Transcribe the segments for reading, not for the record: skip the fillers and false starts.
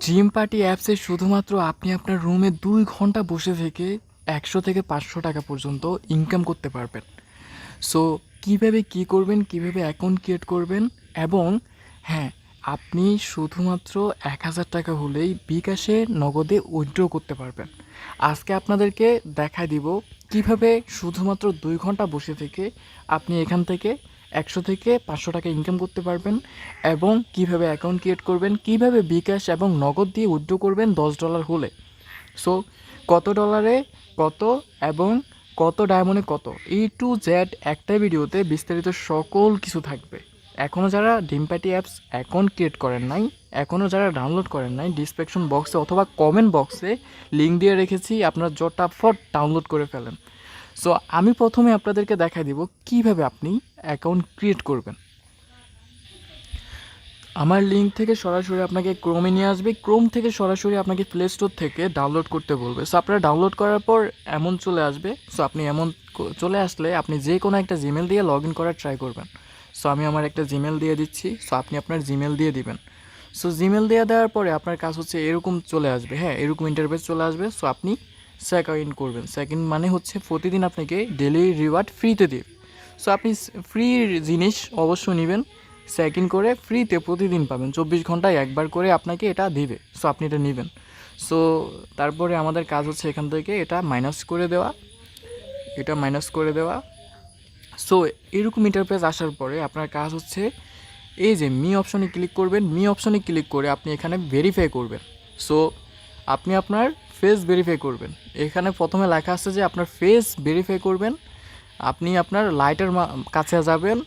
Dream party অ্যাপসে শুধুমাত্র আপনি আপনার রুমে 2 ঘন্টা বসে থেকে 100 থেকে 500 টাকা পর্যন্ত ইনকাম করতে পারবেন। সো কীভাবে কী করবেন, কীভাবে অ্যাকাউন্ট ক্রিয়েট করবেন এবং হ্যাঁ, আপনি শুধুমাত্র 1000 টাকা হলেই বিকাশে নগদে উইথড্র করতে পারবেন। আজকে আপনাদেরকে দেখায় দিব কিভাবে শুধুমাত্র 2 ঘন্টা বসে থেকে আপনি এখান থেকে 100 থেকে 500 টাকা ইনকাম করতে পারবেন এবং কিভাবে অ্যাকাউন্ট ক্রিয়েট করবেন, কিভাবে বিকাশ এবং নগদ দিয়ে উইথড্র করবেন $10 হলে। সো কত ডলারে কত এবং কত ডায়মন্ডে কত, A to Z একটা ভিডিওতে বিস্তারিত সকল কিছু থাকবে। এখনও যারা dream party apps account create করেন নাই, এখনও যারা ডাউনলোড করেন নাই, ডিসক্রিপশন বক্সে অথবা কমেন্ট বক্সে লিঙ্ক দিয়ে রেখেছি, আপনারা জটাফট ডাউনলোড করে ফেলেন। সো আমি প্রথমে আপনাদেরকে দেখাই দিব কিভাবে আপনি অ্যাকাউন্ট ক্রিয়েট করবেন। আমার লিঙ্ক থেকে সরাসরি আপনাকে ক্রোমে নিয়ে আসবে, ক্রোম থেকে সরাসরি আপনাকে প্লে স্টোর থেকে ডাউনলোড করতে বলবে। সো আপনারা ডাউনলোড করার পর এমন চলে আসবে। সো আপনি এমন চলে আসলে আপনি যে কোনো একটা জিমেল দিয়ে লগ ইন করার ট্রাই করবেন। সো আমি আমার একটা জিমেল দিয়ে দিচ্ছি। সো আপনি আপনার জিমেল দিয়ে দিবেন। সো জিমেল দিয়ে দেওয়ার পরে আপনার কাজ হচ্ছে এরকম চলে আসবে, হ্যাঁ, এরকম ইন্টারফেস চলে আসবে। সো আপনি চেক ইন করবেন। সেকেন্ড মানে হচ্ছে প্রতিদিন আপনাকে ডেলি রিওয়ার্ড ফ্রিতে দিবে। সো আপনি ফ্রি জিনিস অবশ্যই নেবেন, চেক ইন করে ফ্রিতে প্রতিদিন পাবেন, 24 ঘন্টায় একবার করে আপনাকে এটা দিবে। সো আপনি এটা নেবেন। সো তারপরে আমাদের কাজ হচ্ছে এখান থেকে এটা মাইনাস করে দেওয়া, এটা মাইনাস করে দেওয়া। সো এরকম ইন্টারফেস আসার পরে আপনার কাজ হচ্ছে এই যে মি অপশনে ক্লিক করবেন। মি অপশনে ক্লিক করে আপনি এখানে ভেরিফাই করবেন। সো আপনি আপনার ফেস ভেরিফাই করবেন। এখানে প্রথমে লেখা আছে যে আপনার ফেস ভেরিফাই করবেন। আপনি আপনার লাইটের কাছে যাবেন,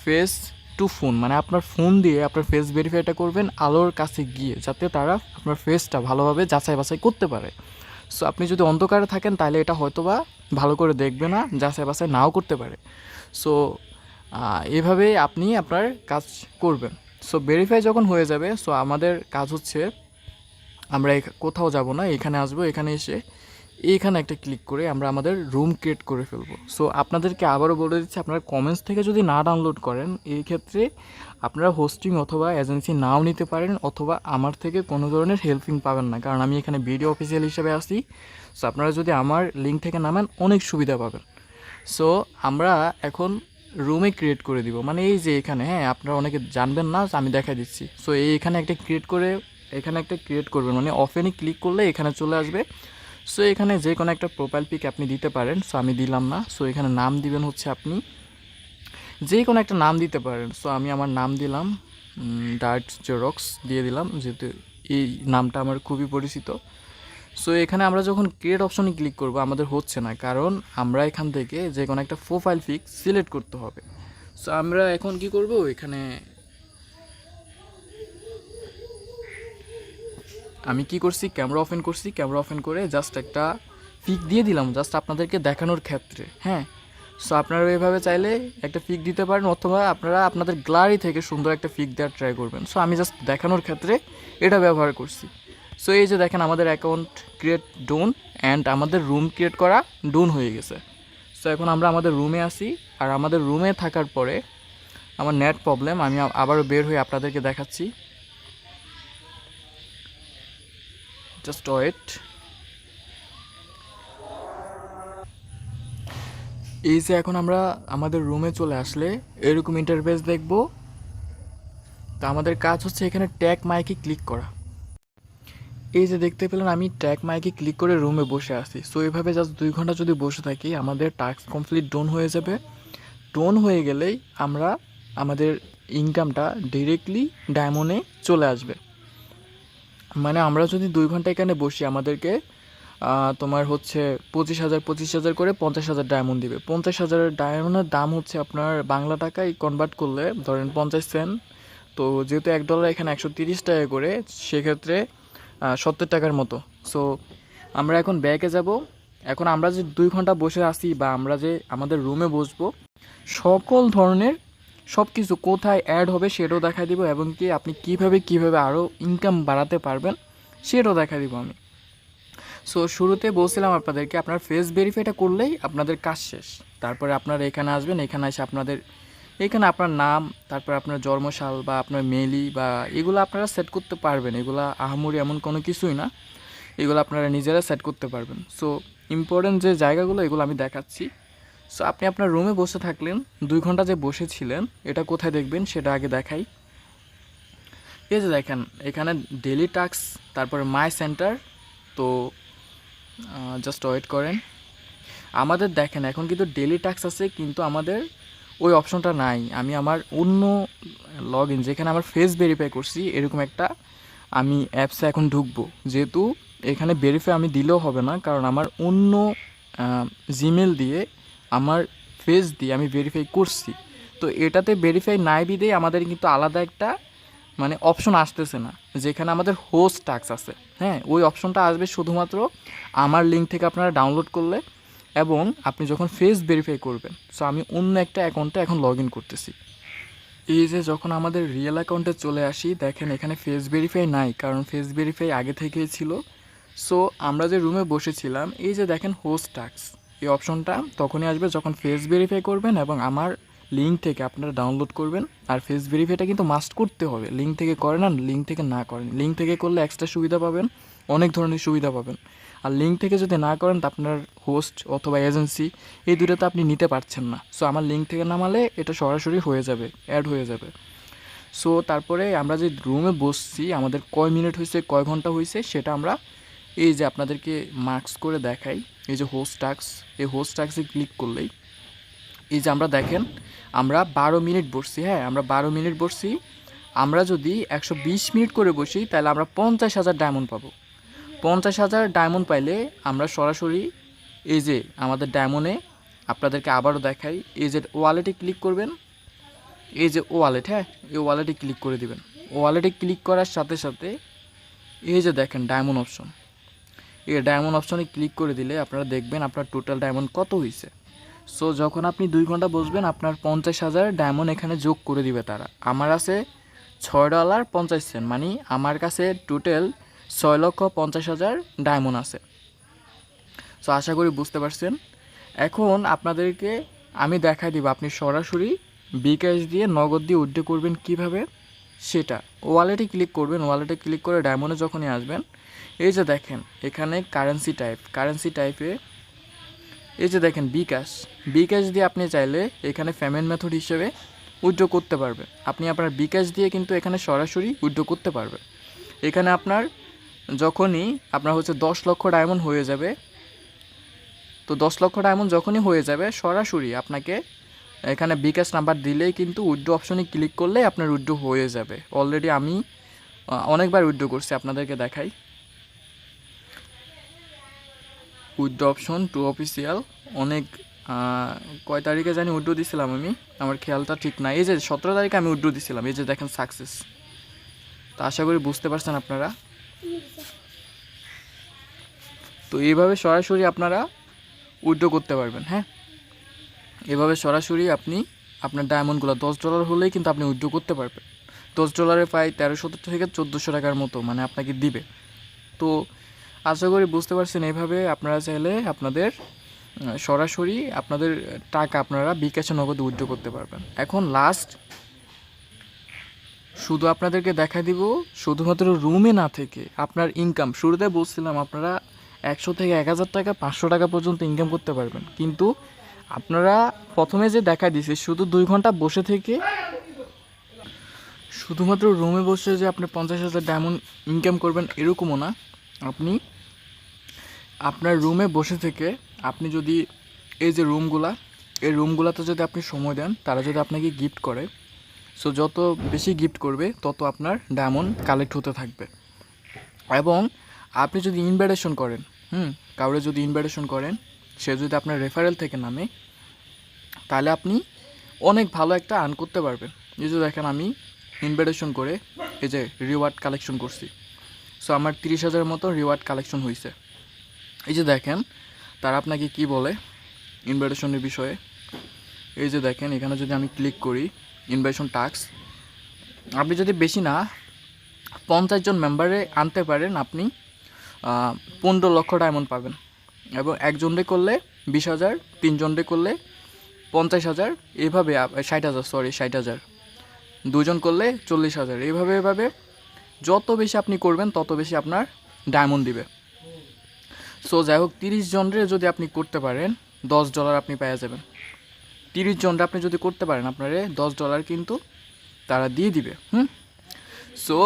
ফেস টু ফোন মানে আপনার ফোন দিয়ে আপনার ফেস ভেরিফাইটা করবেন আলোর কাছে গিয়ে, যাতে তারা আপনার ফেসটা ভালোভাবে যাচাই বাছাই করতে পারে। সো আপনি যদি অন্ধকারে থাকেন তাহলে এটা হয়তোবা ভালো করে দেখবে না, যাচাই বাছাই নাও করতে পারে। সো এভাবেই আপনি আপনার কাজ করবেন। সো ভেরিফাই যখন হয়ে যাবে, সো আমাদের কাজ হচ্ছে আমরা কোথাও যাব না, এখানে আসবো, এখানে এসে এইখানে একটা ক্লিক করে আমরা আমাদের রুম ক্রিয়েট করে ফেলবো। সো আপনাদেরকে আবারও বলে দিচ্ছি, আপনারা কমেন্টস থেকে যদি না ডাউনলোড করেন, এই ক্ষেত্রে আপনারা হোস্টিং অথবা এজেন্সি নাও নিতে পারেন, অথবা আমার থেকে কোনো ধরনের হেল্পিং পাবেন না, কারণ আমি এখানে ভিডিও অফিসিয়াল হিসেবে আসি। সো আপনারা যদি আমার লিঙ্ক থেকে নামেন অনেক সুবিধা পাবেন। সো আমরা এখন রুমে ক্রিয়েট করে দিব, মানে এই যে এখানে, হ্যাঁ, আপনারা অনেকে জানবেন না, আমি দেখা দিচ্ছি। সো এইখানে একটা ক্রিয়েট করে এখানে একটা ক্রিয়েট করবেন, মানে অফেনে ক্লিক করলে এখানে চলে আসবে। সো এখানে যে কোনো একটা প্রোফাইল পিক আপনি দিতে পারেন। সো আমি দিলাম না। সো এখানে নাম দিবেন হচ্ছে আপনি যে কোনো একটা নাম দিতে পারেন। সো আমি আমার নাম দিলাম ডার্ট জেরক্স দিয়ে দিলাম, যেহেতু এই নামটা আমার খুবই পরিচিত। সো এখানে আমরা যখন ক্রিয়েট অপশনে ক্লিক করব আমাদের হচ্ছে না, কারণ আমরা এখান থেকে যে কোনো একটা প্রোফাইল পিক সিলেক্ট করতে হবে। সো আমরা এখন কি করব, এখানে আমি কি করছি, ক্যামেরা ওপেন করছি, ক্যামেরা ওপেন করে জাস্ট একটা পিক দিয়ে দিলাম, জাস্ট আপনাদেরকে দেখানোর ক্ষেত্রে, হ্যাঁ। সো আপনারা এভাবে চাইলে একটা পিক দিতে পারেন, অথবা আপনারা আপনাদের গ্যালারি থেকে সুন্দর একটা পিক দেওয়ার ট্রাই করবেন। সো আমি জাস্ট দেখানোর ক্ষেত্রে এটা ব্যবহার করছি। সো এই যে দেখেন আমাদের অ্যাকাউন্ট ক্রিয়েট ডোন অ্যান্ড আমাদের রুম ক্রিয়েট করা ডোন হয়ে গেছে। সো এখন আমরা আমাদের রুমে আসি, আর আমাদের রুমে থাকার পরে আমার নেট প্রবলেম, আমি আবারও বের হয়ে আপনাদেরকে দেখাচ্ছি, জাস্ট ওয়েট। এই যে এখন আমরা আমাদের রুমে চলে আসলে এরকম ইন্টারফেস দেখব। তো আমাদের কাজ হচ্ছে এখানে ট্যাগ মাইকে ক্লিক করা। এই যে দেখতে পেলেন আমি ট্যাগ মাইকে ক্লিক করে রুমে বসে আছি। সো এইভাবে জাস্ট 2 ঘন্টা যদি বসে থাকি আমাদের টাস্ক কমপ্লিট ডোন হয়ে যাবে। ডোন হয়ে গেলেই আমরা আমাদের ইনকামটা ডিরেক্টলি ডায়মন্ডে চলে আসবে। মানে আমরা যদি 2 ঘন্টা এখানে বসি আমাদেরকে তোমার হচ্ছে 25,000 করে 50,000 ডায়মন্ড দিবে। 50,000 ডায়মন্ডের দাম হচ্ছে আপনার বাংলা টাকায় কনভার্ট করলে ধরেন 50 সেন্ট। তো যেহেতু $1 এখানে 130 টাকা করে, সেক্ষেত্রে 70 টাকার মতো। সো আমরা এখন ব্যাকে যাব। এখন আমরা যে 2 ঘন্টা বসে আসি বা আমরা যে আমাদের রুমে বসবো, সকল ধরনের সব কিছু কোথায় অ্যাড হবে সেটাও দেখা দিব, এবং কি আপনি কিভাবে আরও ইনকাম বাড়াতে পারবেন সেটাও দেখা দিব আমি। সো শুরুতে বলছিলাম আপনাদেরকে আপনার ফেস ভেরিফাইটা করলেই আপনাদের কাজ শেষ। তারপরে আপনারা এখানে আসবেন, এখানে এসে আপনাদের এখানে আপনার নাম, তারপর আপনার জন্মসাল বা আপনার মেইলি বা এগুলো আপনারা সেট করতে পারবেন। এগুলো আহামরি এমন কোনো কিছুই না, এগুলো আপনারা নিজেরা সেট করতে পারবেন। সো ইম্পর্টেন্ট যে জায়গাগুলো এগুলো আমি দেখাচ্ছি। সো আপনি আপনার রুমে বসে থাকলেন, 2 ঘন্টা যে বসেছিলেন এটা কোথায় দেখবেন সেটা আগে দেখাই। এই যে দেখেন এখানে ডেলি টাস্ক, তারপরে মাই সেন্টার। তো জাস্ট ওয়েট করেন। আমাদের দেখেন এখন কিন্তু ডেলি টাস্ক আছে, কিন্তু আমাদের ওই অপশনটা নাই। আমি আমার অন্য লগ ইন, যেখানে আমার ফেস ভেরিফাই করছি এরকম একটা আমি অ্যাপসে এখন ঢুকবো। যেহেতু এখানে ভেরিফাই আমি দিলেও হবে না, কারণ আমার অন্য জিমেল দিয়ে আমার ফেস দিয়ে আমি ভেরিফাই করছি। তো এটাতে ভেরিফাই নাই বিদেই আমাদের কিন্তু আলাদা একটা মানে অপশন আসতেছে না, যেখানে আমাদের হোস্ট টাস্ক আছে। হ্যাঁ, ওই অপশনটা আসবে শুধুমাত্র আমার লিঙ্ক থেকে আপনারা ডাউনলোড করলে এবং আপনি যখন ফেস ভেরিফাই করবেন। সো আমি অন্য একটা অ্যাকাউন্টে এখন লগ ইন করতেছি। এই যে যখন আমাদের রিয়েল অ্যাকাউন্টে চলে আসি, দেখেন এখানে ফেস ভেরিফাই নাই, কারণ ফেস ভেরিফাই আগে থেকেই ছিল। সো আমরা যে রুমে বসেছিলাম, এই যে দেখেন হোস্ট টাস্ক, এই অপশনটা তখনই আসবে যখন ফেস ভেরিফাই করবেন এবং আমার লিঙ্ক থেকে আপনারা ডাউনলোড করবেন। আর ফেস ভেরিফাইটা কিন্তু মাস্ট করতে হবে, লিঙ্ক থেকে করেন আর লিঙ্ক থেকে না করেন। লিঙ্ক থেকে করলে এক্সট্রা সুবিধা পাবেন, অনেক ধরনের সুবিধা পাবেন। আর লিঙ্ক থেকে যদি না করেন তা আপনার হোস্ট অথবা এজেন্সি এই দুটোতে আপনি নিতে পারছেন না। সো আমার লিঙ্ক থেকে নামালে এটা সরাসরি হয়ে যাবে, অ্যাড হয়ে যাবে। সো তারপরে আমরা যে রুমে বসছি আমাদের কয় মিনিট হয়েছে, কয় ঘন্টা হয়েছে সেটা আমরা এই যে আপনাদেরকে মার্কস করে দেখাই। এই যে হোস্ট টাস্ক, এই হোস্ট টাস্কে ক্লিক করলেই এই যে আমরা দেখেন আমরা 12 মিনিট বসছি। হ্যাঁ, আমরা 12 মিনিট বসছি। আমরা যদি 120 মিনিট করে বসি তাহলে আমরা 50,000 ডায়মন্ড পাবো। 50,000 ডায়মন্ড পাইলে আমরা সরাসরি এই যে আমাদের ডায়মন্ডে আপনাদেরকে আবারও দেখাই, এই যে ওয়ালেটে ক্লিক করবেন। এই যে ওয়ালেট, হ্যাঁ, এই ওয়ালেটে ক্লিক করে দিবেন। ওয়ালেটে ক্লিক করার সাথে সাথে এই যে দেখেন ডায়মন্ড অপশন, এই ডায়মন্ড অপশনে ক্লিক করে দিলে আপনারা দেখবেন আপনার টোটাল ডায়মন্ড কত হয়েছে। সো যখন আপনি 2 ঘন্টা বসবেন আপনার 50,000 ডায়মন্ড এখানে যোগ করে দিবে তারা। আমার আছে $6.50, মানে আমার কাছে টোটাল 6,50,000 ডায়মন্ড আছে। সো আশা করি বুঝতে পারছেন। এখন আপনাদেরকে আমি দেখাই দিব আপনি সরাসরি বিকাশ দিয়ে নগদ দিয়ে উইথড্র করবেন কিভাবে সেটা। ওয়ালেটে ক্লিক করবেন, ওয়ালেটে ক্লিক করে ডায়মন্ডে যখনই আসবেন এই যে দেখেন এখানে কারেন্সি টাইপ, কারেন্সি টাইপে এই যে দেখেন বিকাশ, বিকাশ দিয়ে আপনি চাইলে এখানে পেমেন্ট মেথড হিসেবে উইথড্র করতে পারবেন। আপনি আপনার বিকাশ দিয়ে কিন্তু এখানে সরাসরি উইথড্র করতে পারবেন। এখানে আপনার যখনই আপনার হচ্ছে 10 লক্ষ ডায়মন্ড হয়ে যাবে, তো 10 লক্ষ ডায়মন্ড যখনই হয়ে যাবে সরাসরি আপনাকে এখানে বিকাশ নাম্বার দিলেই কিন্তু উইথড্র অপশনে ক্লিক করলে আপনার উইথড্র হয়ে যাবে। অলরেডি আমি অনেকবার উইথড্র করছি, আপনাদেরকে দেখাই। উইথড্র অপশন টু অফিসিয়াল, অনেক কয় তারিখে জানি উইথড্র দিছিলাম আমি, আমার খেয়ালটা ঠিক নাই। এই যে 17 তারিখে আমি উইথড্র দিছিলাম। এই যে দেখেন সাকসেস। তো আশা করি বুঝতে পারছেন আপনারা। তো এইভাবে সরাসরি আপনারা উইথড্র করতে পারবেন। হ্যাঁ, এভাবে সরাসরি আপনি আপনার ডায়মন্ডগুলো $10 হলেই কিন্তু আপনি উইথড্র করতে পারবেন। $10 প্রায় 1300 থেকে 1400 টাকার মতো মানে আপনাকে দিবে। তো আশা করি বুঝতে পারছেন। এইভাবে আপনারা চাইলে আপনাদের সরাসরি আপনাদের টাকা আপনারা বিকাশে নগদ উইথড্র করতে পারবেন। এখন লাস্ট শুধু আপনাদেরকে দেখা দিব শুধুমাত্র রুমে না থেকে আপনার ইনকাম। শুরুতে বলছিলাম আপনারা 100 থেকে 1000 টাকা 500 টাকা পর্যন্ত ইনকাম করতে পারবেন, কিন্তু আপনারা প্রথমে যে দেখা দিয়েছে শুধু 2 ঘন্টা বসে থেকে শুধুমাত্র রুমে বসে যে আপনি 50,000 ডায়মন্ড ইনকাম করবেন এরকমও না। আপনি আপনার রুমে বসে থেকে আপনি যদি এই যে রুমগুলা, এই রুমগুলাতে যদি আপনি সময় দেন, তারা যদি আপনাকে গিফট করে, সো যত বেশি গিফট করবে তত আপনার ডায়মন্ড কালেক্ট হতে থাকবে। এবং আপনি যদি ইনভাইটেশন করেন, কাউরে যদি ইনভাইটেশন করেন, সে যদি আপনার রেফারেল থেকে নামে, তাহলে আপনি অনেক ভালো একটা আর্ন করতে পারবেন। এই যে দেখেন আমি ইনভাইটেশন করে এই যে রিওয়ার্ড কালেকশন করছি। সো আমার 30,000 মতো রিওয়ার্ড কালেকশন হয়েছে। এই যে দেখেন তারা আপনাকে কি বলে ইনভাইটেশনের বিষয়ে। এই যে দেখেন এখানে যদি আমি ক্লিক করি ইনভাইটেশন টাস্ক, আপনি যদি বেশি না 50 জন মেম্বারে আনতে পারেন আপনি 15 লক্ষ ডায়মন্ড পাবেন। এবং একজনরে করলে 20,000, 3 জনরে করলে 50,000, এভাবে 60,000, সরি 60,000, দুজন করলে 40,000, এভাবে যত বেশি আপনি করবেন তত বেশি আপনার ডায়মন্ড দিবে। সো যাই হোক, 30 জনরে যদি আপনি করতে পারেন $10 আপনি পেয়ে যাবেন। 30 জনরে আপনি যদি করতে পারেন আপনারে $10 কিন্তু তারা দিয়ে দিবে। সো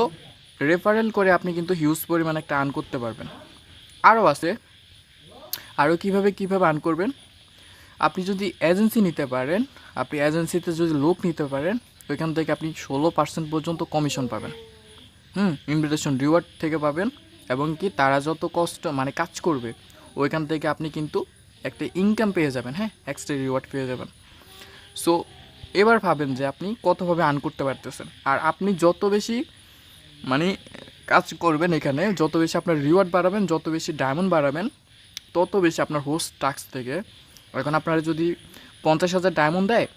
রেফারেল করে আপনি কিন্তু হিউজ পরিমাণ একটা আর্ন করতে পারবেন। আরও আছে, আরও কীভাবে আর্ন করবেন, আপনি যদি এজেন্সি নিতে পারেন, আপনি এজেন্সিতে যদি লোক নিতে পারেন, ওইখান থেকে আপনি 16% পর্যন্ত কমিশন পাবেন। ইনভিটেশন রিওয়ার্ড থেকে পাবেন, এবং কি তারা যত কষ্ট মানে কাজ করবে ওইখান থেকে আপনি কিন্তু একটা ইনকাম পেয়ে যাবেন, এক্সট্রা রিওয়ার্ড পেয়ে যাবেন। সো এবার ভাবেন যে আপনি কতভাবে আর্ন করতে পারতেছেন। আর আপনি যত বেশি মানে কাজ করবেন, এখানে যত বেশি আপনার রিওয়ার্ড বাড়াবেন, যত বেশি ডায়মন্ড বাড়াবেন, তত বেশি আপনার হোস্ট টাস্ক থেকে, এখন আপনারা যদি 50,000 ডায়মন্ড দেয়,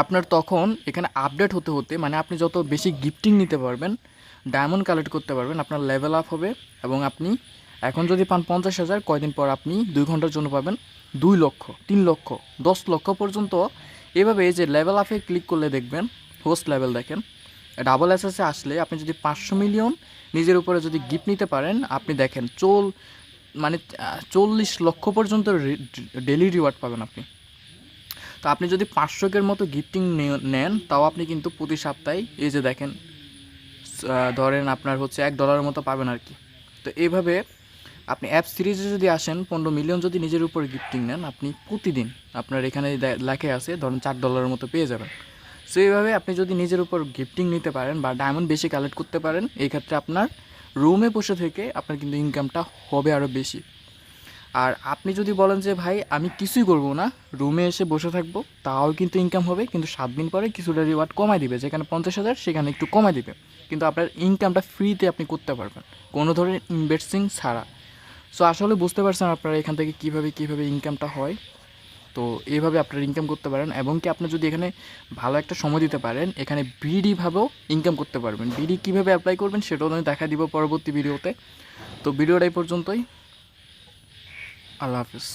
আপনার তখন এখানে আপডেট হতে মানে আপনি যত বেশি গিফটিং নিতে পারবেন, ডায়মন্ড কালেক্ট করতে পারবেন, আপনার লেভেল আপ হবে। এবং আপনি এখন যদি পান 50,000, কয়দিন পর আপনি 2 ঘন্টার জন্য পাবেন 2 লক্ষ, 3 লক্ষ, 10 লক্ষ পর্যন্ত। এভাবে এই যে লেভেল আপে ক্লিক করলে দেখবেন হোস্ট লেভেল দেখেন, ডাবল এসএসে আসলে আপনি যদি 500 মিলিয়ন নিজের উপরে যদি গিফট নিতে পারেন, আপনি দেখেন 40 লক্ষ পর্যন্ত ডেলি রিওয়ার্ড পাবেন আপনি। তো আপনি যদি 500-এর মতো গিফটিং নেন, তাও আপনি কিন্তু প্রতি সপ্তাহে এই যে দেখেন ধরেন আপনার হচ্ছে $1 মতো পাবেন আর কি। তো এইভাবে আপনি অ্যাপ সিরিজে যদি আসেন, 15 মিলিয়ন যদি নিজের উপরে গিফটিং নেন, আপনি প্রতিদিন আপনার এখানে লেখে আছে ধরেন $4 মতো পেয়ে যাবেন। সো এইভাবে আপনি যদি নিজের উপর গিফটিং নিতে পারেন বা ডায়মন্ড বেশি কালেক্ট করতে পারেন, এই ক্ষেত্রে আপনার রুমে বসে থেকে আপনার কিন্তু ইনকামটা হবে আরও বেশি। আর আপনি যদি বলেন যে ভাই আমি কিছুই করব না, রুমে এসে বসে থাকবো, তাও কিন্তু ইনকাম হবে, কিন্তু 7 দিন পরে কিছুটা রিওয়ার্ড কমাই দিবে, যেখানে 50,000 সেখানে একটু কমাই দিবে, কিন্তু আপনার ইনকামটা ফ্রিতে আপনি করতে পারবেন কোনো ধরনের ইনভেস্টিং ছাড়া। সো আসলে বুঝতে পারছেন আপনারা এখান থেকে কীভাবে ইনকামটা হয়। তো এইভাবে আপনারা ইনকাম করতে পারেন, এবং কি আপনি যদি এখানে ভালো একটা সময় দিতে পারেন, এখানে বিডিভাবেও ইনকাম করতে পারবেন। বিডি কীভাবে অ্যাপ্লাই করবেন সেটাও আমি দেখা দিব পরবর্তী ভিডিওতে। তো ভিডিওটা এই পর্যন্তই। আল্লাহ হাফিজ।